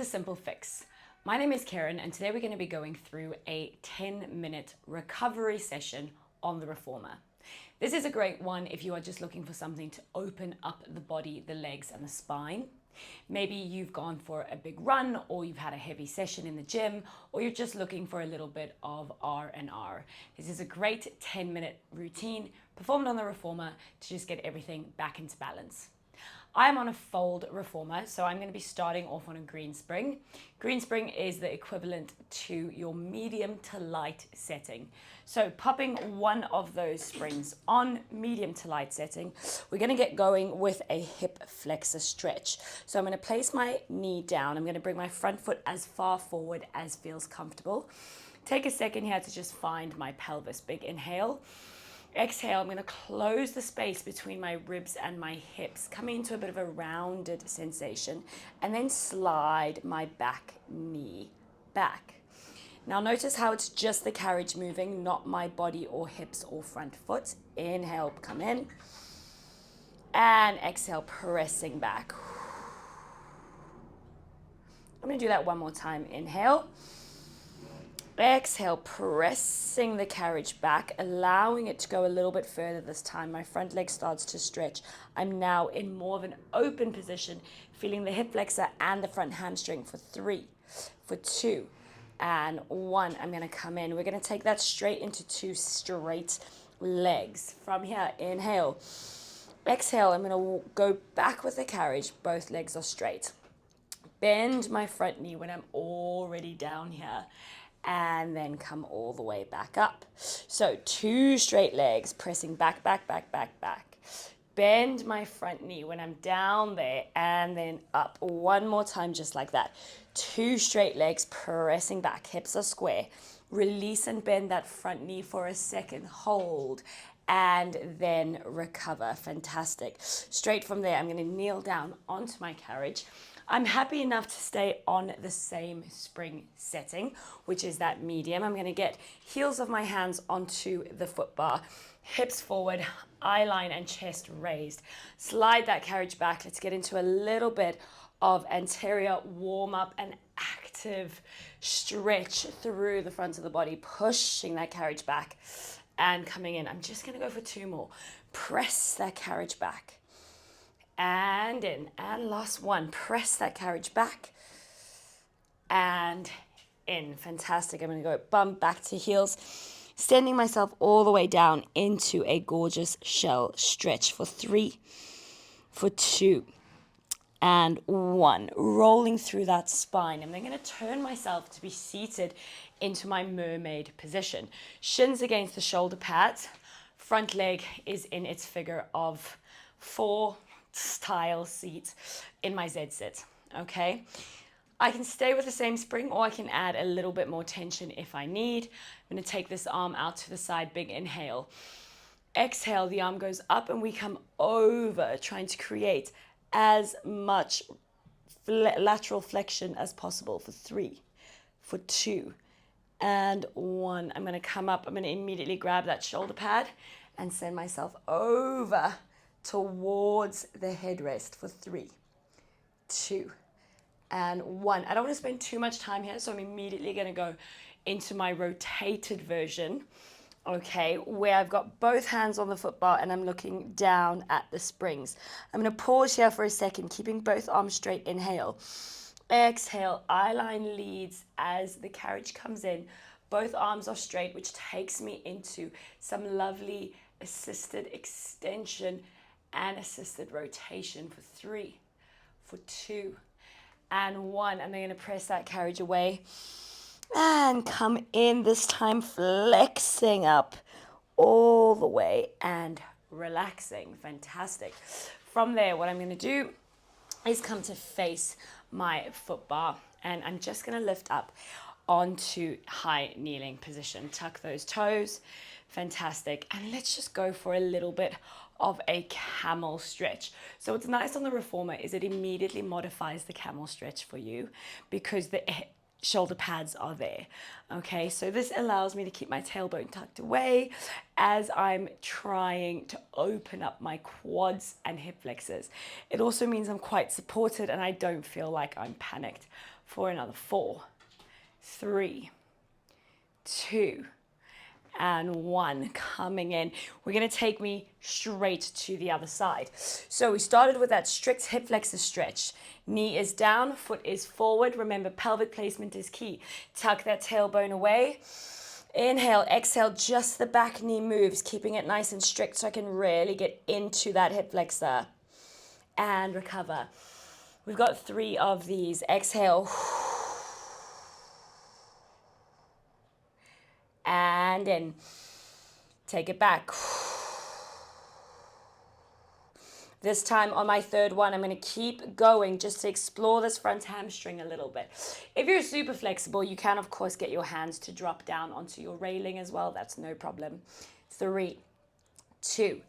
simple fix. My name is Karen and today we're going to be going through a 10-minute recovery session on the Reformer. This is a great one if you are just looking for something to open up the body, the legs and the spine. Maybe you've gone for a big run or you've had a heavy session in the gym or you're just looking for a little bit of R&R. This is a great 10-minute routine performed on the Reformer to just get everything back into balance. I'm on a fold reformer, so I'm going to be starting off on a green spring. Green spring is the equivalent to your medium to light setting. So popping one of those springs on medium to light setting, we're going to get going with a hip flexor stretch. So I'm going to place my knee down. I'm going to bring my front foot as far forward as feels comfortable. Take a second here to just find my pelvis. Big inhale. Exhale, I'm going to close the space between my ribs and my hips, coming into a bit of a rounded sensation, and then slide my back knee back. Now notice how it's just the carriage moving, not my body or hips or front foot. Inhale, come in, and exhale, pressing back. I'm going to do that one more time. Inhale. Exhale, pressing the carriage back, allowing it to go a little bit further this time. My front leg starts to stretch. I'm now in more of an open position, feeling the hip flexor and the front hamstring for 3, for 2, and 1. I'm going to come in. We're going to take that straight into 2 straight legs. From here, inhale. Exhale, I'm going to go back with the carriage. Both legs are straight. Bend my front knee when I'm already down here. And then come all the way back up. So 2 straight legs, pressing back, back, back, back, back. Bend my front knee when I'm down there and then up. One more time, just like that. 2 straight legs, pressing back. Hips are square. Release and bend that front knee for a second. Hold and then recover. Fantastic. Straight from there, I'm going to kneel down onto my carriage. I'm happy enough to stay on the same spring setting, which is that medium. I'm going to get heels of my hands onto the foot bar, hips forward, eye line and chest raised. Slide that carriage back. Let's get into a little bit of anterior warm up and active stretch through the front of the body, pushing that carriage back and coming in. I'm just going to go for 2 more. Press that carriage back. And in, and last one, press that carriage back and in. Fantastic. I'm going to go bum back to heels, sending myself all the way down into a gorgeous shell stretch for 3, for 2, and 1. Rolling through that spine. And then going to turn myself to be seated into my mermaid position. Shins against the shoulder pads. Front leg is in its figure of 4 style seat in my Z sit. Okay, I can stay with the same spring or I can add a little bit more tension if I need. I'm going to take this arm out to the side. Big inhale. Exhale, the arm goes up and we come over, trying to create as much lateral flexion as possible for 3, for 2, and 1. I'm going to come up. I'm going to immediately grab that shoulder pad and send myself over towards the headrest for 3, 2, and 1. I don't want to spend too much time here, so I'm immediately going to go into my rotated version, okay, where I've got both hands on the foot bar and I'm looking down at the springs. I'm going to pause here for a second, keeping both arms straight. Inhale. Exhale, eye line leads as the carriage comes in. Both arms are straight, which takes me into some lovely assisted extension and assisted rotation for 3, for 2, and 1. And then going to press that carriage away and come in, this time flexing up all the way and relaxing. Fantastic. From there, what I'm going to do is come to face my foot bar, and I'm just going to lift up onto high kneeling position. Tuck those toes. Fantastic. And let's just go for a little bit of a camel stretch. So what's nice on the Reformer is it immediately modifies the camel stretch for you, because the shoulder pads are there. Okay, so this allows me to keep my tailbone tucked away as I'm trying to open up my quads and hip flexors. It also means I'm quite supported and I don't feel like I'm panicked. For another 4, 3, 2, and 1. Coming in. We're going to take me straight to the other side. So we started with that strict hip flexor stretch. Knee is down, foot is forward. Remember, pelvic placement is key. Tuck that tailbone away. Inhale, exhale, just the back knee moves, keeping it nice and strict so I can really get into that hip flexor. And recover. We've got 3 of these. Exhale. And in. Take it back. This time on my 3rd one, I'm going to keep going just to explore this front hamstring a little bit. If you're super flexible, you can, of course, get your hands to drop down onto your railing as well. That's no problem. 3, 2,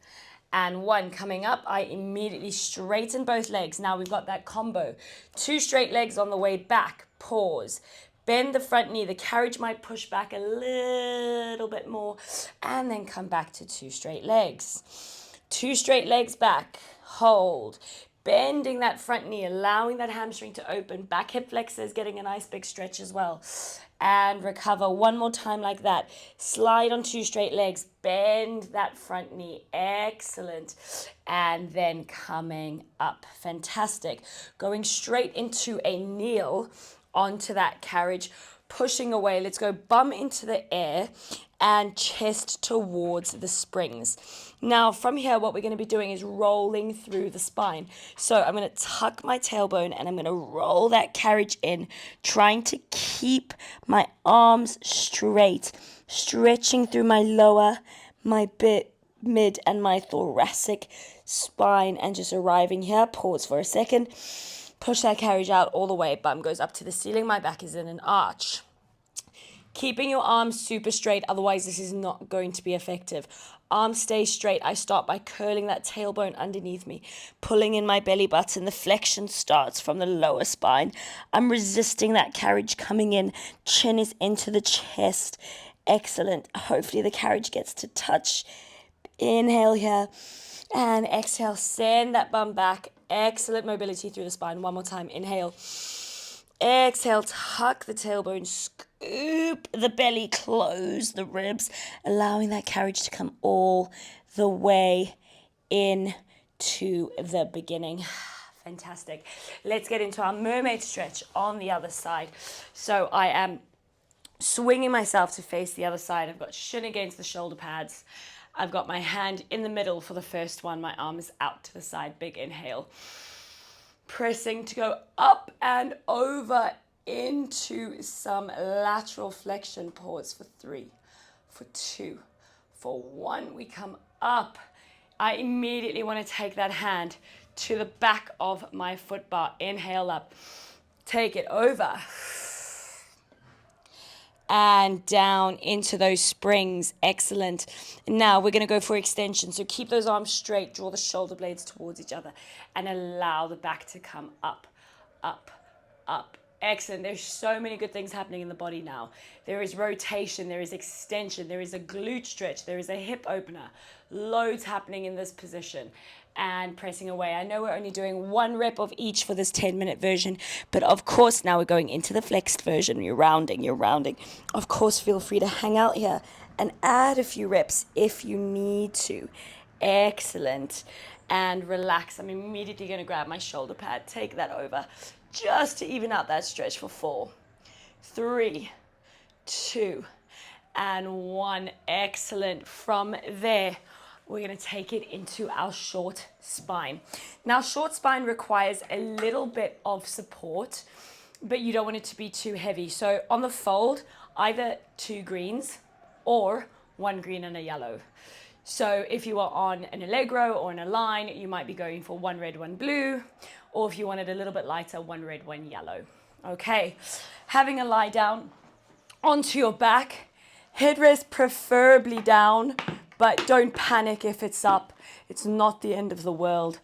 and 1. Coming up, I immediately straighten both legs. Now we've got that combo. 2 straight legs on the way back. Pause. Bend the front knee. The carriage might push back a little bit more. And then come back to 2 straight legs. 2 straight legs back. Hold. Bending that front knee, allowing that hamstring to open. Back hip flexors, getting a nice big stretch as well. And recover. 1 more time like that. Slide on 2 straight legs. Bend that front knee. Excellent. And then coming up. Fantastic. Going straight into a kneel onto that carriage, pushing away. Let's go bum into the air and chest towards the springs. Now from here, what we're going to be doing is rolling through the spine. So I'm going to tuck my tailbone and I'm going to roll that carriage in, trying to keep my arms straight, stretching through my lower, my mid and my thoracic spine, and just arriving here. Pause for a second. Push that carriage out all the way. Bum goes up to the ceiling. My back is in an arch. Keeping your arms super straight, otherwise this is not going to be effective. Arms stay straight. I start by curling that tailbone underneath me, pulling in my belly button. The flexion starts from the lower spine. I'm resisting that carriage coming in. Chin is into the chest. Excellent. Hopefully the carriage gets to touch. Inhale here and exhale. Send that bum back. Excellent mobility through the spine. 1 more time. Inhale. Exhale. Tuck the tailbone. Scoop the belly. Close the ribs. Allowing that carriage to come all the way in to the beginning. Fantastic. Let's get into our mermaid stretch on the other side. So I am swinging myself to face the other side. I've got shin against the shoulder pads. I've got my hand in the middle for the first one. My arm is out to the side. Big inhale. Pressing to go up and over into some lateral flexion. Pause for 3, for 2, for 1. We come up. I immediately want to take that hand to the back of my foot bar. Inhale up. Take it over. And down into those springs. Excellent. Now we're going to go for extension. So keep those arms straight, draw the shoulder blades towards each other, and allow the back to come up, up, up. Excellent. There's so many good things happening in the body now. There is rotation, there is extension, there is a glute stretch, there is a hip opener. Loads happening in this position. And pressing away. I know we're only doing 1 rep of each for this 10-minute version, but of course now we're going into the flexed version. You're rounding. Of course, feel free to hang out here and add a few reps if you need to. Excellent. And relax. I'm immediately going to grab my shoulder pad, take that over, just to even out that stretch for 4, 3, 2, and 1. Excellent. From there, we're going to take it into our short spine. Now, short spine requires a little bit of support, but you don't want it to be too heavy. So on the fold, either 2 greens or 1 green and a yellow. So if you are on an Allegro or in a line, you might be going for 1 red, 1 blue, or if you want it a little bit lighter, 1 red, 1 yellow. Okay, having a lie down onto your back, headrest preferably down, but don't panic if it's up. It's not the end of the world.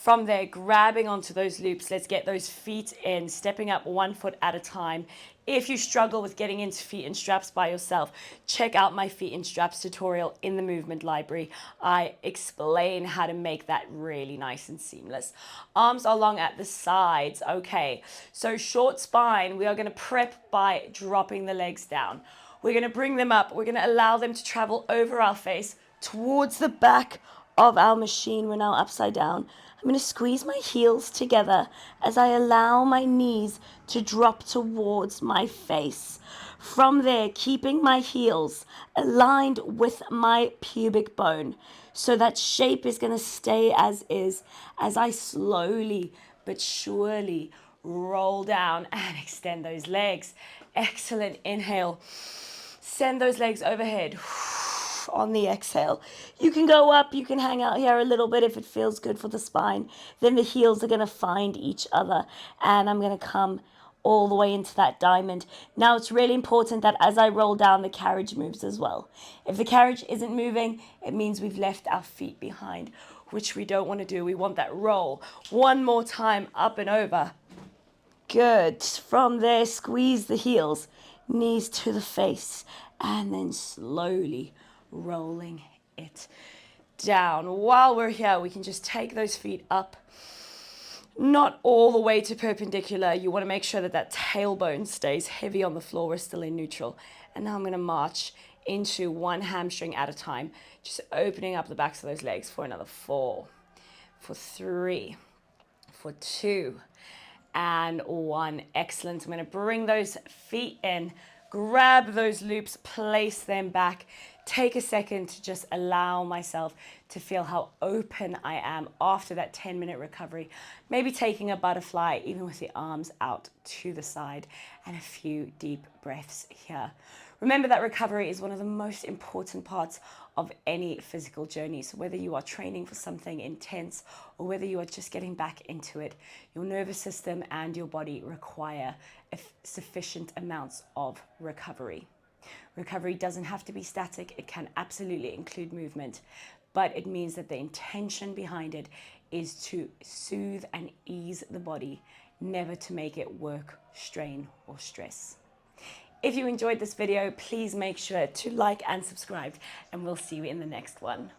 From there, grabbing onto those loops, let's get those feet in, stepping up 1 foot at a time. If you struggle with getting into feet in straps by yourself, check out my feet in straps tutorial in the movement library. I explain how to make that really nice and seamless. Arms are long at the sides. Okay, so short spine, we are going to prep by dropping the legs down. We're going to bring them up. We're going to allow them to travel over our face towards the back of our machine. We're now upside down. I'm going to squeeze my heels together as I allow my knees to drop towards my face. From there, keeping my heels aligned with my pubic bone. So that shape is going to stay as is as I slowly but surely roll down and extend those legs. Excellent. Inhale. Send those legs overhead. On the exhale, you can go up, you can hang out here a little bit if it feels good for the spine. Then the heels are going to find each other, and I'm going to come all the way into that diamond. Now it's really important that as I roll down, the carriage moves as well. If the carriage isn't moving, it means we've left our feet behind, which we don't want to do. We want that roll. One more time, up and over. Good. From there, squeeze the heels, knees to the face, and then slowly rolling it down. While we're here, we can just take those feet up, not all the way to perpendicular. You want to make sure that that tailbone stays heavy on the floor. We're still in neutral. And now I'm going to march into one hamstring at a time, just opening up the backs of those legs for another 4, for 3, for 2, and 1. Excellent. I'm going to bring those feet in, grab those loops, place them back. Take a second to just allow myself to feel how open I am after that 10-minute recovery. Maybe taking a butterfly, even with the arms out to the side, and a few deep breaths here. Remember that recovery is one of the most important parts of any physical journey. So whether you are training for something intense or whether you are just getting back into it, your nervous system and your body require sufficient amounts of recovery. Recovery doesn't have to be static. It can absolutely include movement, but it means that the intention behind it is to soothe and ease the body, never to make it work, strain, or stress. If you enjoyed this video, please make sure to like and subscribe, and we'll see you in the next one.